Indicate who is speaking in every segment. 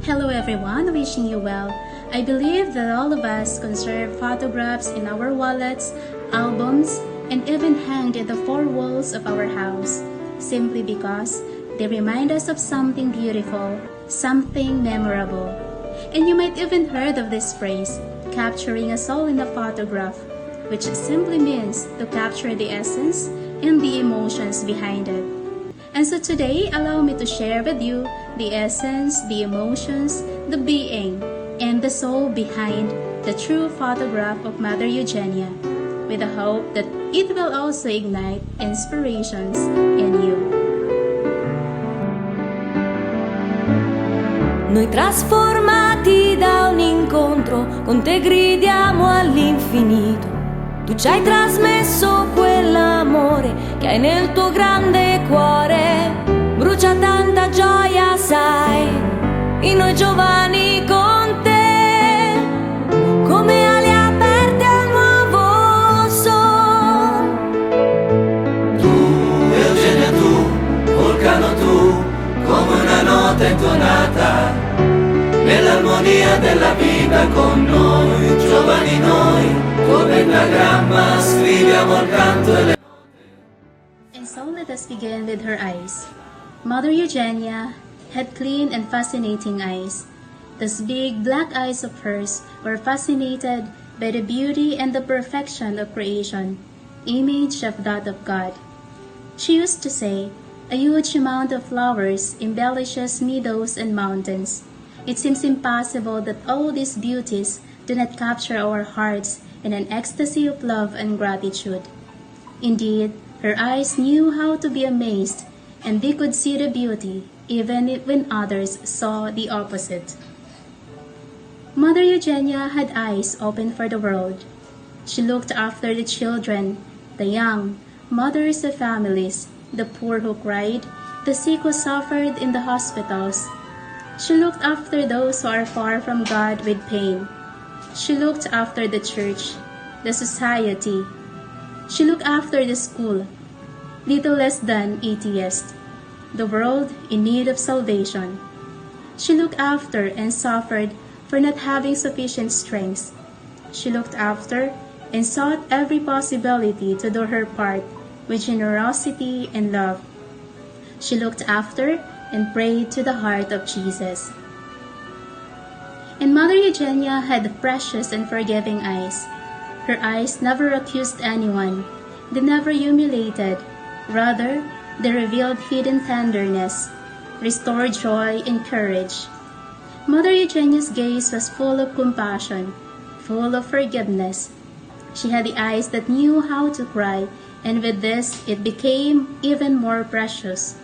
Speaker 1: Hello everyone, wishing you well. I believe that all of us conserve photographs in our wallets, albums, and even hanged in the four walls of our house, simply because they remind us of something beautiful, something memorable. And you might even heard of this phrase, capturing a soul in a photograph, which simply means to capture the essence and the emotions behind it. And so today, allow me to share with you the essence, the emotions, the being, and the soul behind the true photograph of Mother Eugenia, with the hope that it will also ignite inspirations in you.
Speaker 2: Noi trasformati da un incontro, con te gridiamo all'infinito. Tu ci hai trasmesso quell'amore che hai nel tuo grande cuore. Brucia tanta gioia, sai, in noi giovani con te, come ali aperte al nuovo sol.
Speaker 3: Tu, Eugenia, tu, vulcano tu, come una nota intonata, nell'armonia della vita con noi, giovani noi. Tuo pentagramma scriviamo il canto e le
Speaker 1: And so let us begin with her eyes. Mother Eugenia had clean and fascinating eyes. Those big black eyes of hers were fascinated by the beauty and the perfection of creation, image of that of God. She used to say, a huge amount of flowers embellishes meadows and mountains. It seems impossible that all these beauties do not capture our hearts in an ecstasy of love and gratitude. Indeed, her eyes knew how to be amazed, and they could see the beauty even when others saw the opposite. Mother Eugenia had eyes open for the world. She looked after the children, the young, mothers of families, the poor who cried, the sick who suffered in the hospitals. She looked after those who are far from God with pain. She looked after the church, the society. She looked after the school, little less than atheist, the world in need of salvation. She looked after and suffered for not having sufficient strength. She looked after and sought every possibility to do her part with generosity and love. She looked after and prayed to the heart of Jesus. And Mother Eugenia had precious and forgiving eyes. Her eyes never accused anyone. They never humiliated. Rather, they revealed hidden tenderness, restored joy and courage. Mother Eugenia's gaze was full of compassion, full of forgiveness. She had the eyes that knew how to cry, and with this it became even more precious,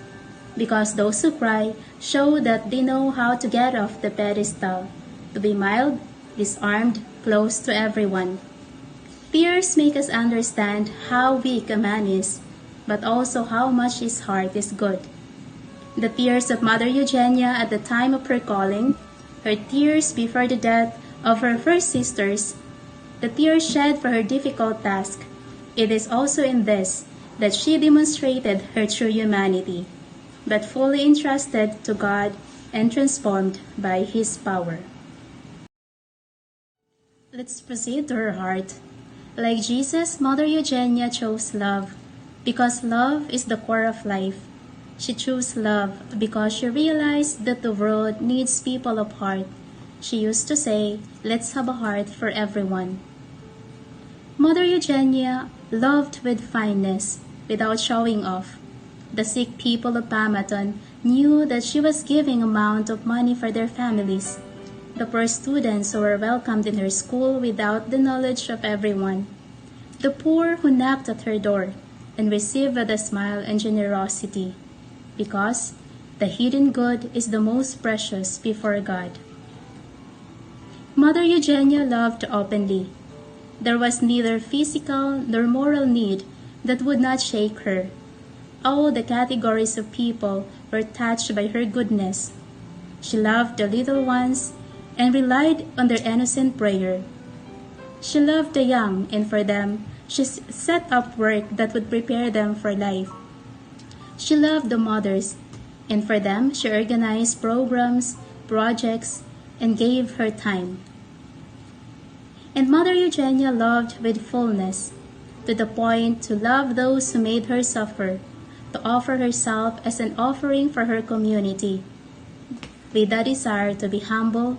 Speaker 1: because those who cry show that they know how to get off the pedestal, to be mild, disarmed, close to everyone. Tears make us understand how weak a man is, but also how much his heart is good. The tears of Mother Eugenia at the time of her calling, her tears before the death of her first sisters, the tears shed for her difficult task, it is also in this that she demonstrated her true humanity, but fully entrusted to God and transformed by His power. Let's proceed to her heart. Like Jesus, Mother Eugenia chose love, because love is the core of life. She chose love because she realized that the world needs people of heart. She used to say, let's have a heart for everyone. Mother Eugenia loved with fineness, without showing off. The sick people of Pamaton knew that she was giving amount of money for their families. The poor students who were welcomed in her school without the knowledge of everyone. The poor who knocked at her door and received with a smile and generosity, because the hidden good is the most precious before God. Mother Eugenia loved openly. There was neither physical nor moral need that would not shake her. All the categories of people were touched by her goodness. She loved the little ones and relied on their innocent prayer. She loved the young, and for them, she set up work that would prepare them for life. She loved the mothers, and for them she organized programs, projects, and gave her time. And Mother Eugenia loved with fullness, to the point to love those who made her suffer, to offer herself as an offering for her community, with the desire to be humble,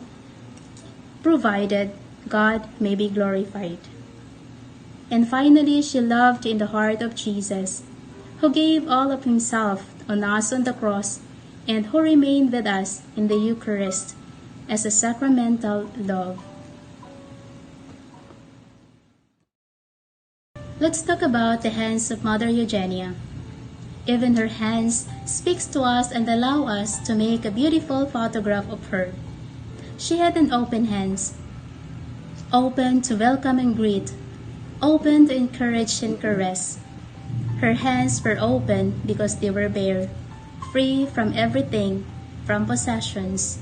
Speaker 1: provided God may be glorified. And finally, she loved in the heart of Jesus, who gave all of himself on us on the cross, and who remained with us in the Eucharist as a sacramental love. Let's talk about the hands of Mother Eugenia. Even her hands speaks to us and allow us to make a beautiful photograph of her. She had an open hands, open to welcome and greet, open to encourage and caress. Her hands were open because they were bare, free from everything, from possessions.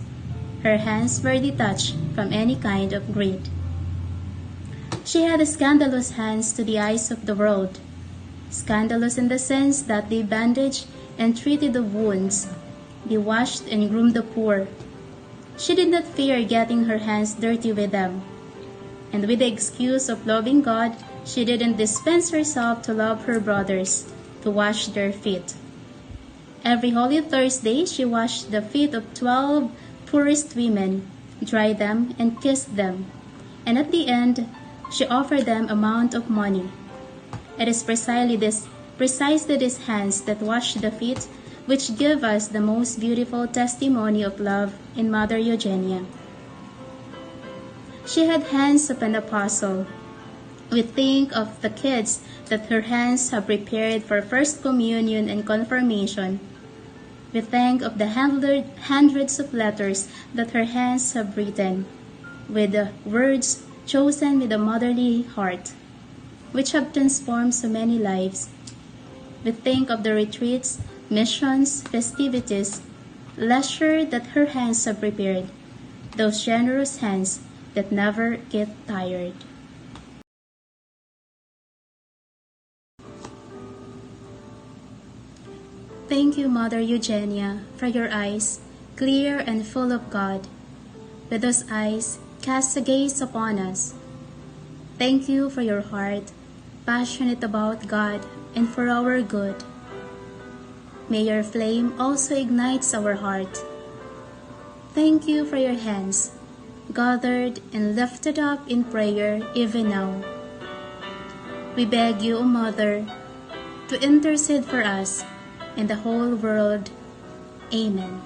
Speaker 1: Her hands were detached from any kind of greed. She had scandalous hands to the eyes of the world, scandalous in the sense that they bandaged and treated the wounds, they washed and groomed the poor. She did not fear getting her hands dirty with them, and with the excuse of loving God, she didn't dispense herself to love her brothers, to wash their feet. Every Holy Thursday, she washed the feet of 12 poorest women, dried them, and kissed them, and at the end, she offered them an amount of money. It is precisely these hands that wash the feet which give us the most beautiful testimony of love in Mother Eugenia. She had hands of an apostle. We think of the kids that her hands have prepared for First Communion and Confirmation. We think of the hundreds of letters that her hands have written, with the words chosen with a motherly heart, which have transformed so many lives. We think of the retreats, missions, festivities, leisure that her hands have prepared, those generous hands that never get tired. Thank you, Mother Eugenia, for your eyes, clear and full of God. With those eyes, cast a gaze upon us. Thank you for your heart, passionate about God and for our good. May your flame also ignite our heart. Thank you for your hands, gathered and lifted up in prayer even now. We beg you, O Mother, to intercede for us and the whole world. Amen.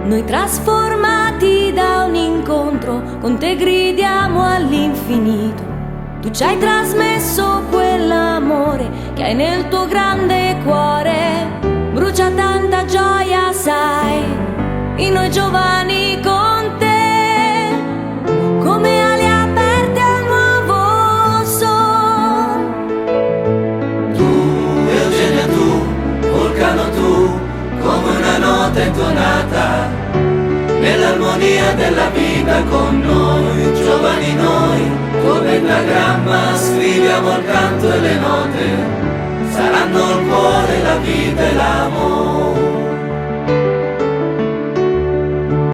Speaker 2: Noi trasformati da un incontro con te gridiamo all'infinito. Tu ci hai trasmesso quell'amore che hai nel tuo grande cuore. Brucia tanta gioia, sai, in noi giovani con te, come ali aperte al nuovo son.
Speaker 3: Tu, Eugenia, tu, vulcano tu, come una nota intonata, nell'armonia della vita con noi, giovani noi, tuo pentagramma, scriviamo il canto e le note, saranno il cuore, la vita e l'amore.